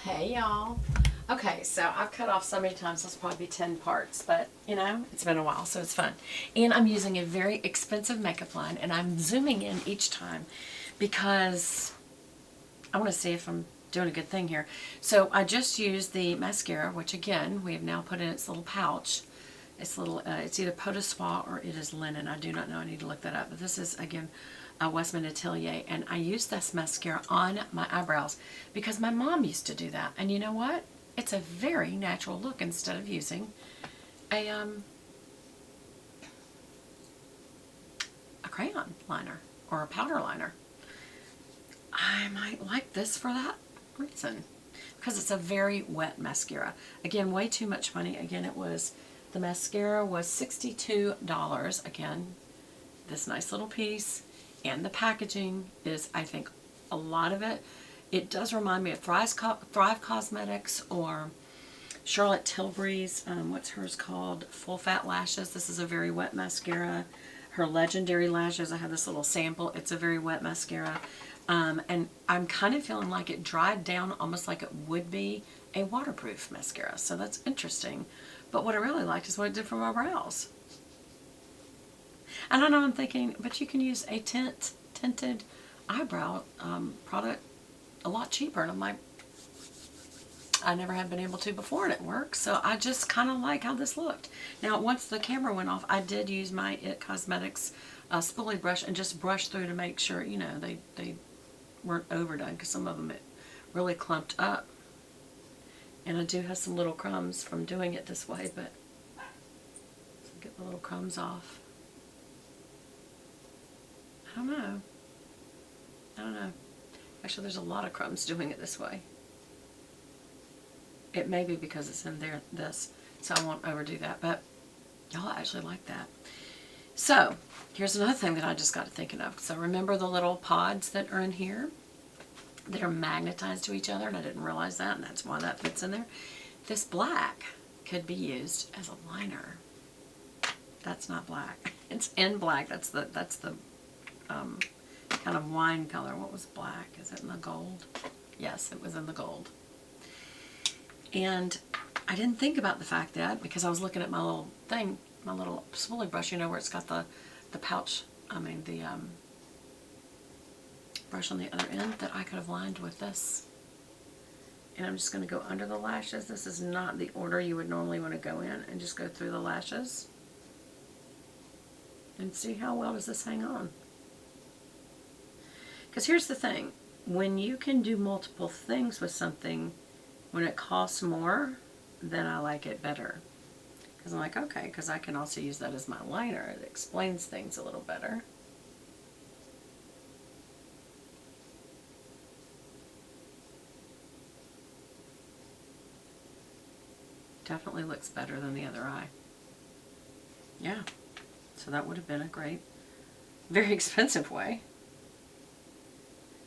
Hey y'all. Okay, so I've cut off so many times, this will probably be 10 parts, but you know, it's been a while, so it's fun. And I'm using a very expensive makeup line, and I'm zooming in each time because I want to see if I'm doing a good thing here. So I just used the mascara, which again, we have now put in its little pouch. It's little, it's either Peau de Soie or it is linen. I do not know, I need to look that up. But this is, again, Westman Atilier, and I use this mascara on my eyebrows because my mom used to do that. And you know what? It's a very natural look instead of using a crayon liner or a powder liner. I might like this for that reason because it's a very wet mascara. Again, way too much money. Again, the mascara was $62. Again, this nice little piece, and the packaging is, I think, a lot of it. It does remind me of Thrive Cosmetics or Charlotte Tilbury's, what's hers called? Full Fat Lashes. This is a very wet mascara. Her Legendary Lashes, I have this little sample. It's a very wet mascara. And I'm kind of feeling like it dried down almost like it would be a waterproof mascara. So that's interesting. But what I really liked is what it did for my brows. And I know I'm thinking, but you can use a tinted eyebrow product a lot cheaper. And I'm like, I never have been able to before, and it works. So I just kind of like how this looked. Now, once the camera went off, I did use my It Cosmetics spoolie brush and just brush through to make sure, you know, they weren't overdone, because some of them it really clumped up. And I do have some little crumbs from doing it this way, but get the little crumbs off. I don't know. Actually, there's a lot of crumbs doing it this way. It may be because it's in there, so I won't overdo that, but y'all actually like that. So, here's another thing that I just got to thinking of. So remember the little pods that are in here? That are magnetized to each other, and I didn't realize that, and that's why that fits in there. This black could be used as a liner. That's not black. It's in black. That's the kind of wine color. What was black? Is it in the gold? Yes, it was in the gold. And I didn't think about the fact that, because I was looking at my little thing, my little spoolie brush, you know, where it's got the pouch, the brush on the other end, that I could have lined with this. And I'm just going to go under the lashes. This is not the order you would normally want to go in, and just go through the lashes. And see how well does this hang on. Because here's the thing, when you can do multiple things with something, when it costs more, then I like it better. Because I'm like, okay, because I can also use that as my liner. It explains things a little better. Definitely looks better than the other eye. Yeah, so that would have been a great, very expensive way.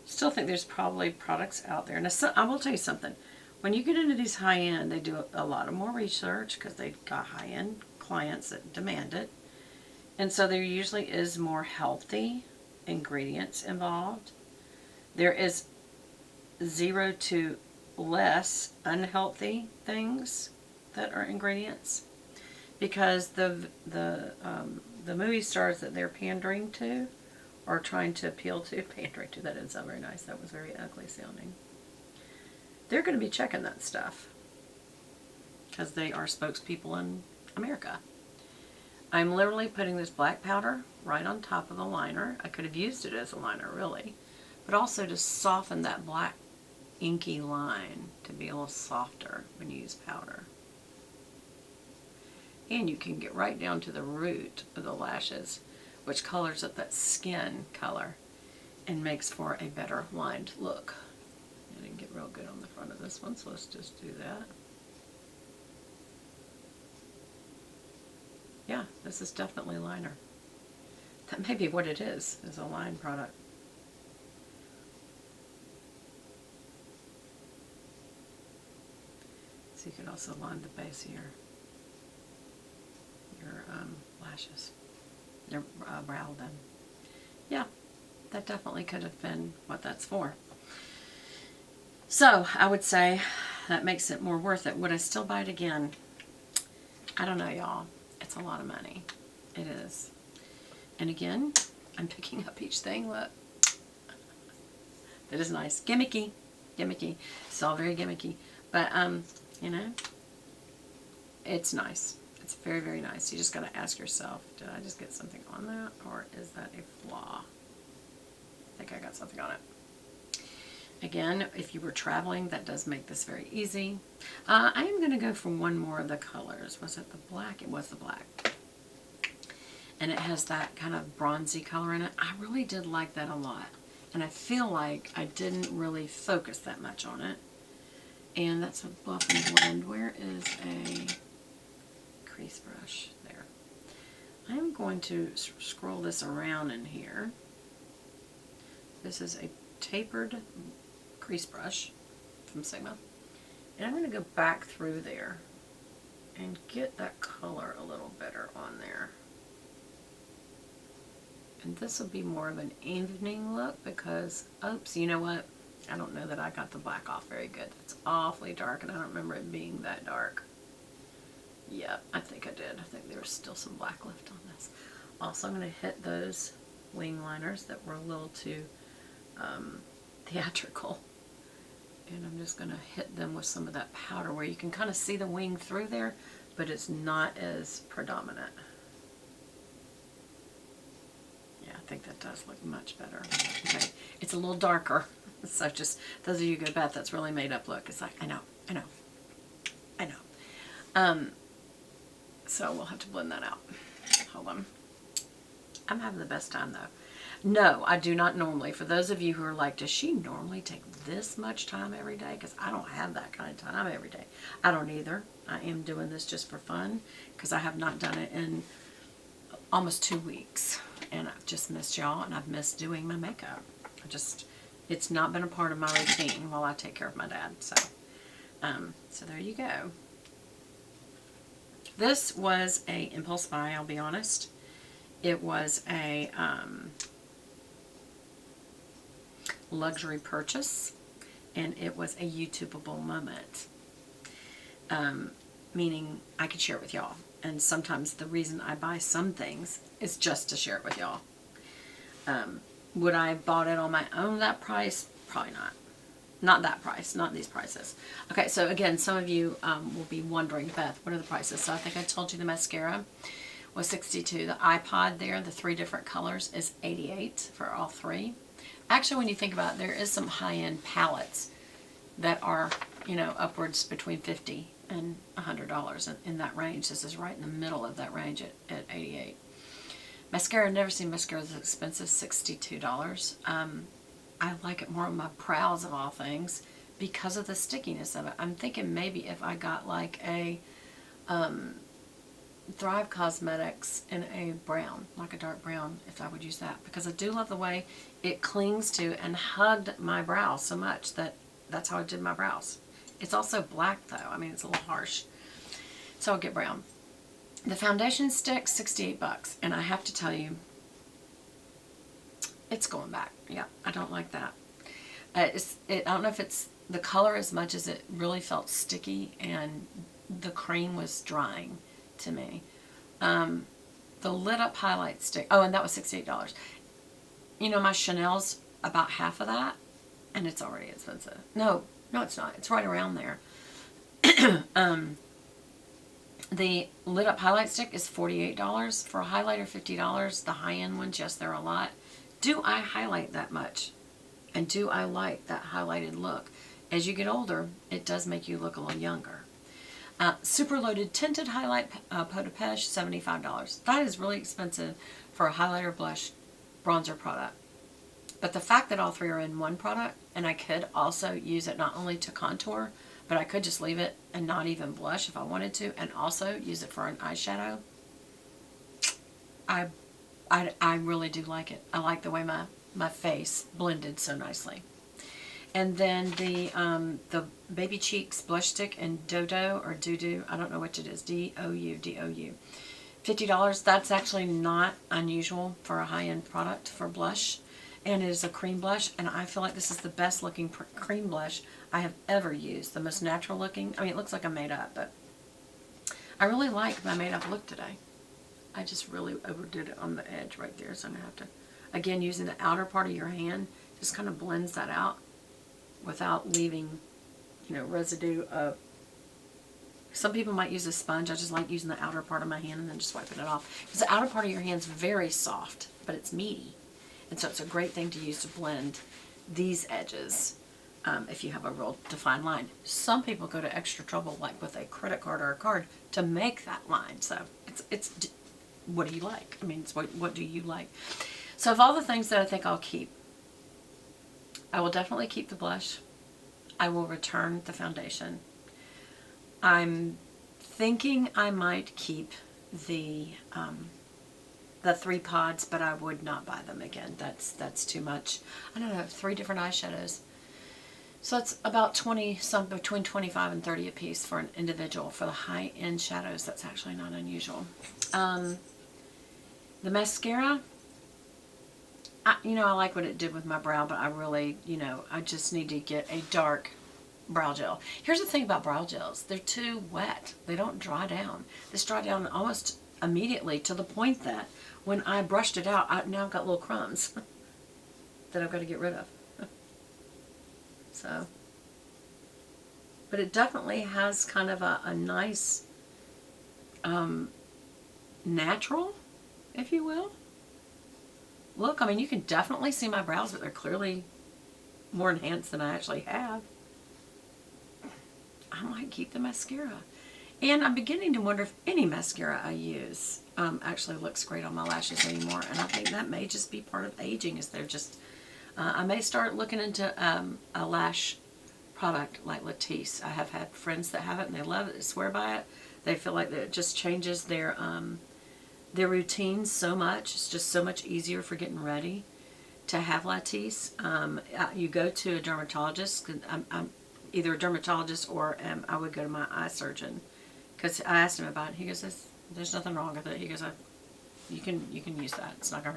Still think there's probably products out there. Now, I will tell you something. When you get into these high-end, they do a lot of more research because they've got high-end clients that demand it. And so there usually is more healthy ingredients involved. There is 0 to less unhealthy things that are ingredients, because the movie stars that they're pandering to, or trying to appeal to, pandering to, that didn't sound very nice, that was very ugly sounding. They're going to be checking that stuff because they are spokespeople in America. I'm literally putting this black powder right on top of the liner. I could have used it as a liner, really, but also to soften that black inky line to be a little softer when you use powder. And you can get right down to the root of the lashes, which colors up that skin color and makes for a better lined look. I didn't get real good on the front of this one, so let's just do that. Yeah, this is definitely liner. That may be what it is a line product. So you can also line the base of your lashes, your brow then. Yeah, that definitely could have been what that's for. So I would say that makes it more worth it. Would I still buy it again? I don't know, y'all. It's a lot of money. It is. And again, I'm picking up each thing. Look. That is nice. Gimmicky. Gimmicky. It's all very gimmicky. But, you know, it's nice. It's very, very nice. You just got to ask yourself, did I just get something on that? Or is that a flaw? I think I got something on it. Again, if you were traveling, that does make this very easy. I am going to go for one more of the colors. Was it the black? It was the black. And it has that kind of bronzy color in it. I really did like that a lot. And I feel like I didn't really focus that much on it. And that's a Buff and Blend. Where is a crease brush? There. I am going to scroll this around in here. This is a tapered crease brush from Sigma. And I'm going to go back through there and get that color a little better on there. And this will be more of an evening look because, oops, you know what? I don't know that I got the black off very good. It's awfully dark and I don't remember it being that dark. Yep, I think I did. I think there was still some black left on this. Also, I'm going to hit those wing liners that were a little too theatrical. And I'm just going to hit them with some of that powder where you can kind of see the wing through there, but it's not as predominant. I think that does look much better. Okay, it's a little darker. So just, those of you who go, Beth, that's really made up look. It's like, I know. So we'll have to blend that out. Hold on. I'm having the best time though. No, I do not normally. For those of you who are like, does she normally take this much time every day? Because I don't have that kind of time every day. I don't either. I am doing this just for fun because I have not done it in almost 2 weeks. And I've just missed y'all, and I've missed doing my makeup. It's not been a part of my routine while I take care of my dad. So there you go. This was a impulse buy, I'll be honest. It was a luxury purchase, and it was a YouTubeable moment. Meaning I could share it with y'all. And sometimes the reason I buy some things is just to share it with y'all. Would I have bought it on my own that price? Probably not. Not that price, not these prices. Okay, so again, some of you will be wondering, Beth, what are the prices? So I think I told you the mascara was $62. The iPod there, the 3 different colors, is $88 for all 3. Actually, when you think about it, there is some high-end palettes that are, you know, upwards between $50 and $100 in that range. This is right in the middle of that range at $88. Mascara, I've never seen mascara this expensive, $62. I like it more on my brows of all things because of the stickiness of it. I'm thinking maybe if I got like a Thrive Cosmetics in a brown, like a dark brown, if I would use that. Because I do love the way it clings to and hugged my brows so much that that's how I did my brows. It's also black though. I mean, it's a little harsh. So I'll get brown. The foundation stick, $68. And I have to tell you, it's going back. Yeah, I don't like that. I don't know if it's the color as much as it really felt sticky and the cream was drying to me. The lit up highlight stick, oh, and that was $68. You know, my Chanel's about half of that, and it's already expensive. No, it's not. It's right around there. The lit up highlight stick is $48. For a highlighter, $50. The high-end ones, yes, they're a lot. Do I highlight that much? And do I like that highlighted look? As you get older, it does make you look a little younger. Super loaded tinted highlight Pot de Pêche, $75. That is really expensive for a highlighter, blush, bronzer product. But the fact that all 3 are in one product, and I could also use it not only to contour, but I could just leave it and not even blush if I wanted to, and also use it for an eyeshadow. I really do like it. I like the way my face blended so nicely. And then the Baby Cheeks blush stick in Dodo or Doo-Doo, I don't know which it is, D-O-U, $50. That's actually not unusual for a high-end product for blush. And it is a cream blush, and I feel like this is the best looking cream blush I have ever used. The most natural looking. I mean, it looks like I'm made up, but I really like my made up look today. I just really overdid it on the edge right there, so I'm going to have to, again, using the outer part of your hand, just kind of blends that out without leaving, you know, residue of. Some people might use a sponge. I just like using the outer part of my hand and then just wiping it off. Because the outer part of your hand is very soft, but it's meaty. And so it's a great thing to use to blend these edges if you have a real defined line. Some people go to extra trouble, like with a credit card or a card, to make that line. So it's what do you like? I mean, it's what do you like? So of all the things that I think I'll keep, I will definitely keep the blush. I will return the foundation. I'm thinking I might keep the 3 pods, but I would not buy them again. That's too much. I don't know, 3 different eyeshadows. So it's about 20, some between 25 and 30 a piece for an individual. For the high-end shadows, that's actually not unusual. The mascara, I like what it did with my brow, but I really, I just need to get a dark brow gel. Here's the thing about brow gels. They're too wet. They don't dry down. This dry down almost immediately, to the point that when I brushed it out, now I've got little crumbs that I've got to get rid of. So, but it definitely has kind of a nice natural, if you will, look. I mean, you can definitely see my brows, but they're clearly more enhanced than I actually have. I might keep the mascara. And I'm beginning to wonder if any mascara I use actually looks great on my lashes anymore. And I think that may just be part of aging, is they're just, I may start looking into a lash product like Latisse. I have had friends that have it and they love it, they swear by it. They feel like that it just changes their routine so much. It's just so much easier for getting ready to have Latisse. You go to a dermatologist. I'm either a dermatologist or I would go to my eye surgeon, because I asked him about it. He goes, there's nothing wrong with it. He goes, you can use that. It's not gonna